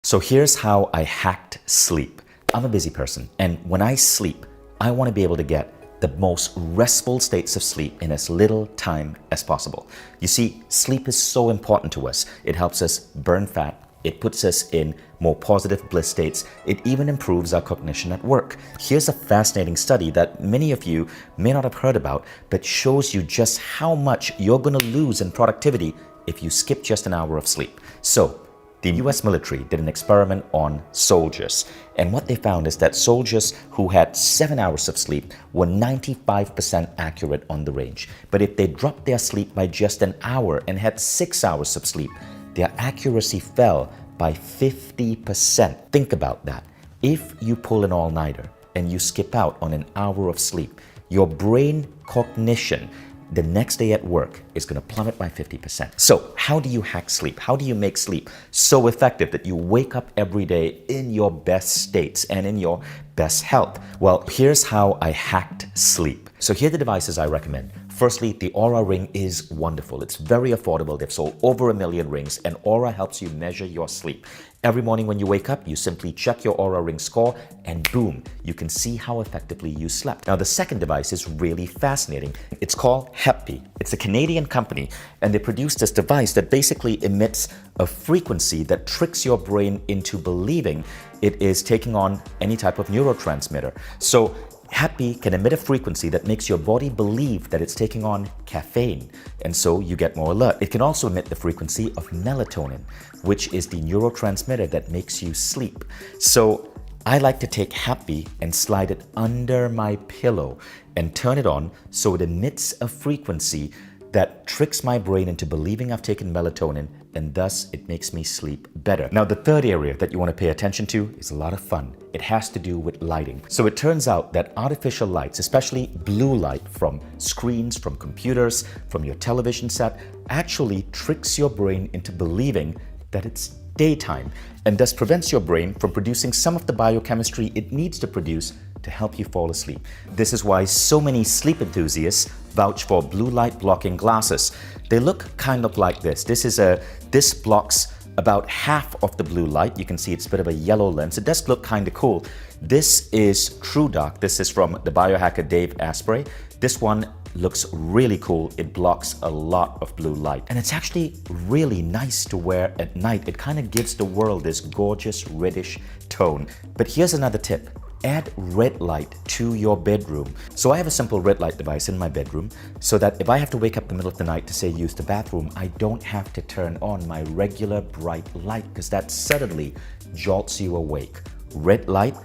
So here's how I hacked sleep. I'm a busy person, and when I sleep, I want to be able to get the most restful states of sleep in as little time as possible. You see, sleep is so important to us. It helps us burn fat. It puts us in more positive bliss states. It even improves our cognition at work. Here's a fascinating study that many of you may not have heard about, but shows you just how much you're going to lose in productivity if you skip just an hour of sleep. So, the US military did an experiment on soldiers, and what they found is that soldiers who had 7 hours of sleep were 95% accurate on the range. But if they dropped their sleep by just an hour and had 6 hours of sleep, their accuracy fell by 50%. Think about that. If you pull an all-nighter and you skip out on an hour of sleep, your brain cognition the next day at work is going to plummet by 50%. So how do you hack sleep? How do you make sleep so effective that you wake up every day in your best states and in your best health? Well, here's how I hacked sleep. So here are the devices I recommend. Firstly, the Oura Ring is wonderful. It's very affordable. They've sold over 1 million rings, and Oura helps you measure your sleep. Every morning when you wake up, you simply check your Oura Ring score, and boom, you can see how effectively you slept. Now, the second device is really fascinating. It's called Gethap. It's a Canadian company, and they produced this device that basically emits a frequency that tricks your brain into believing it is taking on any type of neurotransmitter. So Gethap can emit a frequency that makes your body believe that it's taking on caffeine, and so you get more alert. It can also emit the frequency of melatonin, which is the neurotransmitter that makes you sleep. So I like to take Gethap and slide it under my pillow and turn it on so it emits a frequency that tricks my brain into believing I've taken melatonin, and thus it makes me sleep better. Now, the third area that you want to pay attention to is a lot of fun. It has to do with lighting. So it turns out that artificial lights, especially blue light from screens, from computers, from your television set, actually tricks your brain into believing that it's daytime, and thus prevents your brain from producing some of the biochemistry it needs to produce to help you fall asleep. This is why so many sleep enthusiasts vouch for blue light blocking glasses. They look kind of like this. This blocks about half of the blue light. You can see it's a bit of a yellow lens. It does look kind of cool. This is True Dark. This is from the biohacker Dave Asprey. This one looks really cool. It blocks a lot of blue light, and it's actually really nice to wear at night. It kind of gives the world this gorgeous reddish tone. But here's another tip. Add red light to your bedroom. So I have a simple red light device in my bedroom so that if I have to wake up in the middle of the night to say use the bathroom, I don't have to turn on my regular bright light, because that suddenly jolts you awake. Red light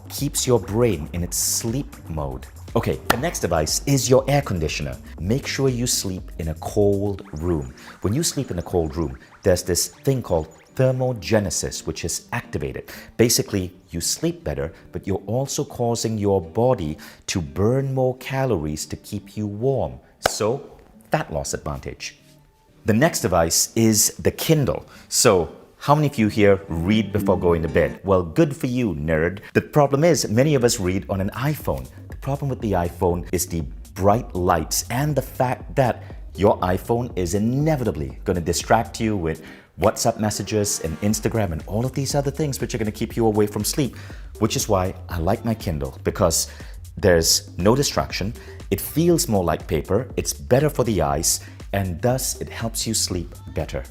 keeps your brain in its sleep mode. Okay, the next device is your air conditioner. Make sure you sleep in a cold room. When you sleep in a cold room, there's this thing called thermogenesis, which is activated. Basically, you sleep better, but you're also causing your body to burn more calories to keep you warm. So, fat loss advantage. The next device is the Kindle. So, how many of you here read before going to bed? Well, good for you, nerd. The problem is, many of us read on an iPhone. The problem with the iPhone is the bright lights and the fact that your iPhone is inevitably going to distract you with WhatsApp messages and Instagram and all of these other things which are going to keep you away from sleep, which is why I like my Kindle, because there's no distraction, it feels more like paper, it's better for the eyes, and thus it helps you sleep better.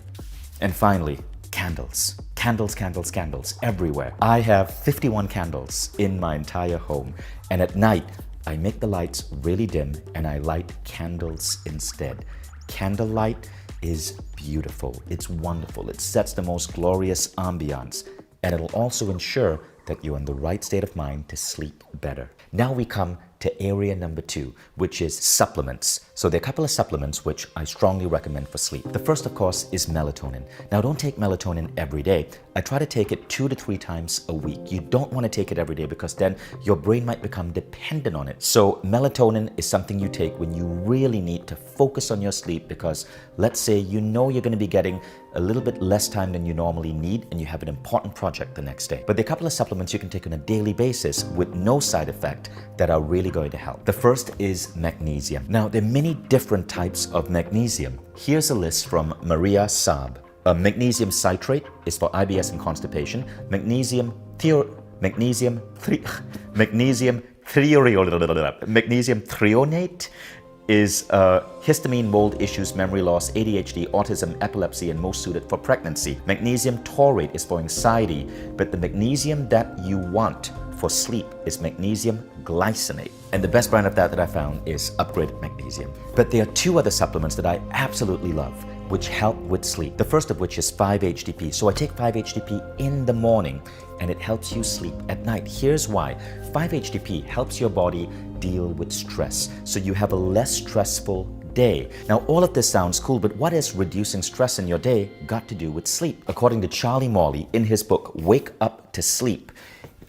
And finally, candles. Candles, candles, candles everywhere. I have 51 candles in my entire home, and at night I make the lights really dim and I light candles instead. Candlelight is beautiful. It's wonderful. It sets the most glorious ambiance, and it'll also ensure that you're in the right state of mind to sleep better. Now we come to area number 2, which is supplements. So there are a couple of supplements which I strongly recommend for sleep. The first, of course, is melatonin. Now, don't take melatonin every day. I try to take it 2 to 3 times a week. You don't want to take it every day because then your brain might become dependent on it. So melatonin is something you take when you really need to focus on your sleep, because let's say you know you're going to be getting a little bit less time than you normally need and you have an important project the next day. But there are a couple of supplements you can take on a daily basis with no side effect that are really going to help. The first is magnesium. Now, there are many different types of magnesium. Here's a list from Maria Saab. Magnesium citrate is for IBS and constipation. Magnesium threonate is histamine, mold issues, memory loss, ADHD, autism, epilepsy, and most suited for pregnancy. Magnesium taurate is for anxiety, but the magnesium that you want for sleep is magnesium glycinate. And the best brand of that I found is Upgraded Magnesium. But there are two other supplements that I absolutely love, which help with sleep. The first of which is 5-HTP. So I take 5-HTP in the morning and it helps you sleep at night. Here's why. 5-HTP helps your body deal with stress, so you have a less stressful day. Now, all of this sounds cool, but what has reducing stress in your day got to do with sleep? According to Charlie Morley in his book, Wake Up to Sleep,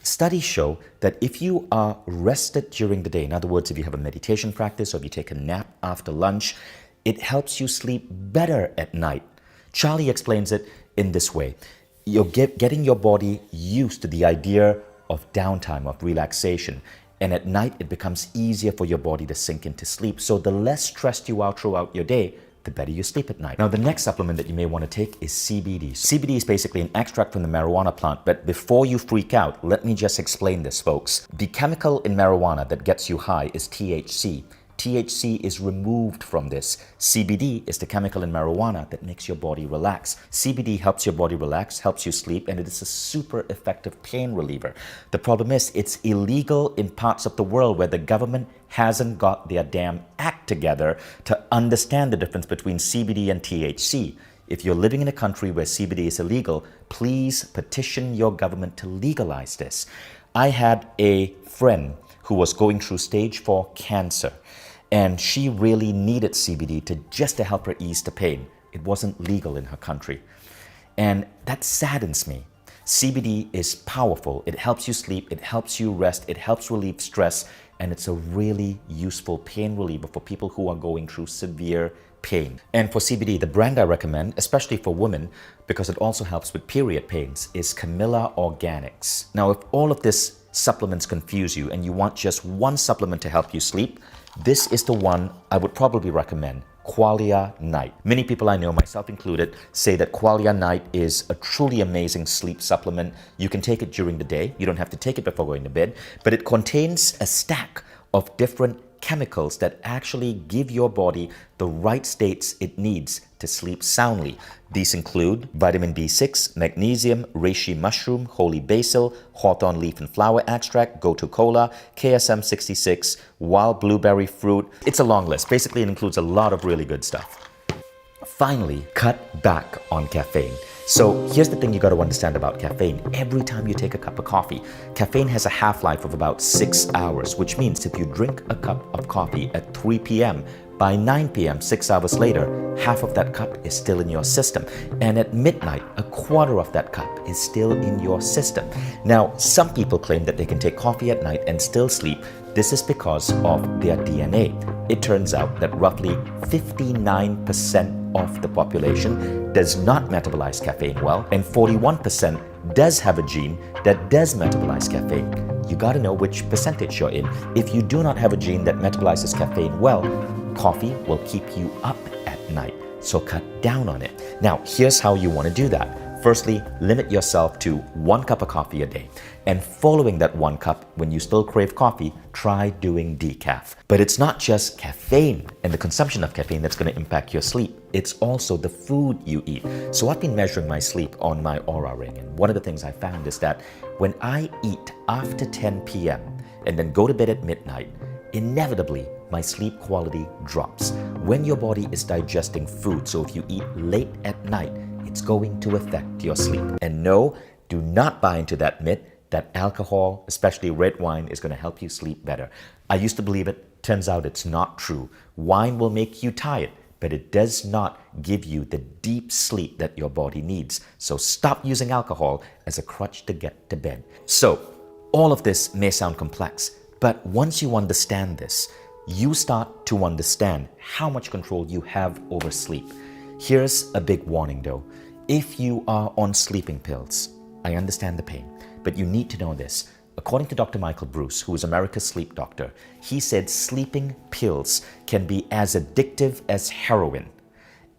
studies show that if you are rested during the day, in other words, if you have a meditation practice or if you take a nap after lunch, it helps you sleep better at night. Charlie explains it in this way. You're getting your body used to the idea of downtime, of relaxation. And at night, it becomes easier for your body to sink into sleep. So the less stressed you are throughout your day, the better you sleep at night. Now, the next supplement that you may want to take is CBD. CBD is basically an extract from the marijuana plant. But before you freak out, let me just explain this, folks. The chemical in marijuana that gets you high is THC. THC is removed from this. CBD is the chemical in marijuana that makes your body relax. CBD helps your body relax, helps you sleep, and it is a super effective pain reliever. The problem is it's illegal in parts of the world where the government hasn't got their damn act together to understand the difference between CBD and THC. If you're living in a country where CBD is illegal, please petition your government to legalize this. I had a friend who was going through stage 4 cancer. And she really needed CBD to help her ease the pain. It wasn't legal in her country. And that saddens me. CBD is powerful. It helps you sleep, it helps you rest, it helps relieve stress, and it's a really useful pain reliever for people who are going through severe pain. And for CBD, the brand I recommend, especially for women, because it also helps with period pains, is Camilla Organics. Now, if all of these supplements confuse you and you want just one supplement to help you sleep, this is the one I would probably recommend, Qualia Night. Many people I know, myself included, say that Qualia Night is a truly amazing sleep supplement. You can take it during the day. You don't have to take it before going to bed, but it contains a stack of different chemicals that actually give your body the right states it needs to sleep soundly. These include vitamin B6, magnesium, reishi mushroom, holy basil, hawthorn leaf and flower extract, gotu kola, KSM 66, wild blueberry fruit. It's a long list. Basically, it includes a lot of really good stuff. Finally, cut back on caffeine. So here's the thing you got to understand about caffeine. Every time you take a cup of coffee, caffeine has a half-life of about 6 hours, which means if you drink a cup of coffee at 3 p.m., by 9 p.m., 6 hours later, half of that cup is still in your system. And at midnight, a quarter of that cup is still in your system. Now, some people claim that they can take coffee at night and still sleep. This is because of their DNA. It turns out that roughly 59% of the population does not metabolize caffeine well, and 41% does have a gene that does metabolize caffeine. You got to know which percentage you're in. If you do not have a gene that metabolizes caffeine well, coffee will keep you up at night, so cut down on it. Now, here's how you want to do that. Firstly, limit yourself to 1 cup of coffee a day. And following that 1 cup, when you still crave coffee, try doing decaf. But it's not just caffeine and the consumption of caffeine that's going to impact your sleep. It's also the food you eat. So I've been measuring my sleep on my Oura Ring. And one of the things I found is that when I eat after 10 p.m. and then go to bed at midnight, inevitably, my sleep quality drops. When your body is digesting food, so if you eat late at night, it's going to affect your sleep. And no, do not buy into that myth that alcohol, especially red wine, is going to help you sleep better. I used to believe it. Turns out it's not true. Wine will make you tired, but it does not give you the deep sleep that your body needs. So stop using alcohol as a crutch to get to bed. So all of this may sound complex, but once you understand this, you start to understand how much control you have over sleep. Here's a big warning though. If you are on sleeping pills, I understand the pain, but you need to know this. According to Dr. Michael Bruce, who is America's sleep doctor, he said sleeping pills can be as addictive as heroin.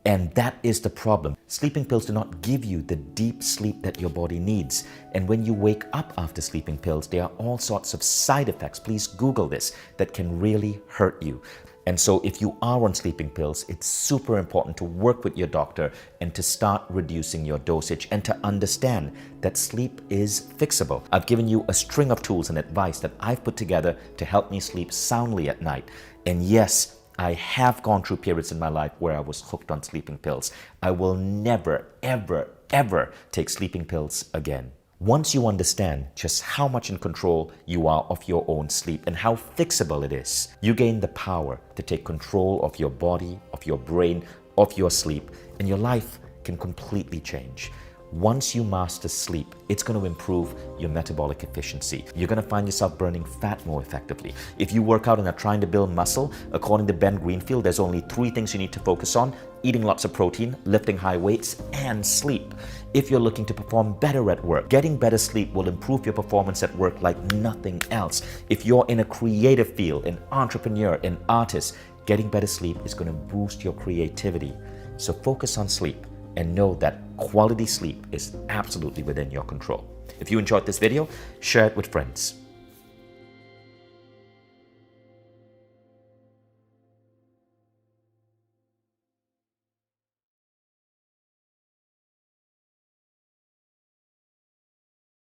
And that is the problem. Sleeping pills do not give you the deep sleep that your body needs. And when you wake up after sleeping pills, there are all sorts of side effects, please Google this, that can really hurt you. And so if you are on sleeping pills, it's super important to work with your doctor and to start reducing your dosage and to understand that sleep is fixable. I've given you a string of tools and advice that I've put together to help me sleep soundly at night. And yes, I have gone through periods in my life where I was hooked on sleeping pills. I will never, ever, ever take sleeping pills again. Once you understand just how much in control you are of your own sleep and how fixable it is, you gain the power to take control of your body, of your brain, of your sleep, and your life can completely change. Once you master sleep, it's going to improve your metabolic efficiency. You're going to find yourself burning fat more effectively. If you work out and are trying to build muscle, according to Ben Greenfield, there's only 3 things you need to focus on: eating lots of protein, lifting high weights, and sleep. If you're looking to perform better at work, getting better sleep will improve your performance at work like nothing else. If you're in a creative field, an entrepreneur, an artist, getting better sleep is going to boost your creativity. So focus on sleep and know that quality sleep is absolutely within your control. If you enjoyed this video, share it with friends.